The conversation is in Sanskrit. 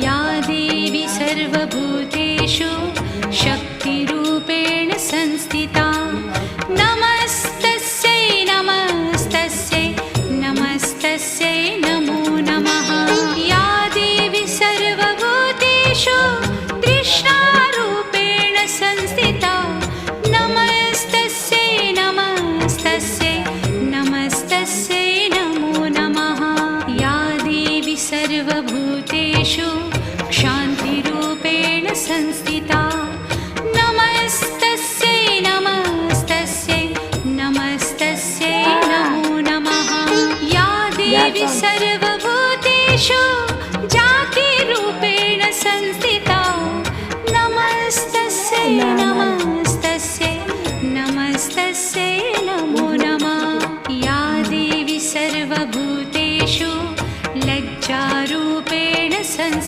या देवी सर्वभूतेषु शक्तिरूपेण संस्थिता नमस्तस्यै नमस्तस्यै नमस्तस्यै नमो नमः या देवी सर्वभूतेषु तृष्णारूपेण संस्थिता नमस्तस्यै नमस्तस्यै नमस्तस्यै नमो नमः या देवी सर्वभूतेषु क्षान्तिरूपेण संस्थिता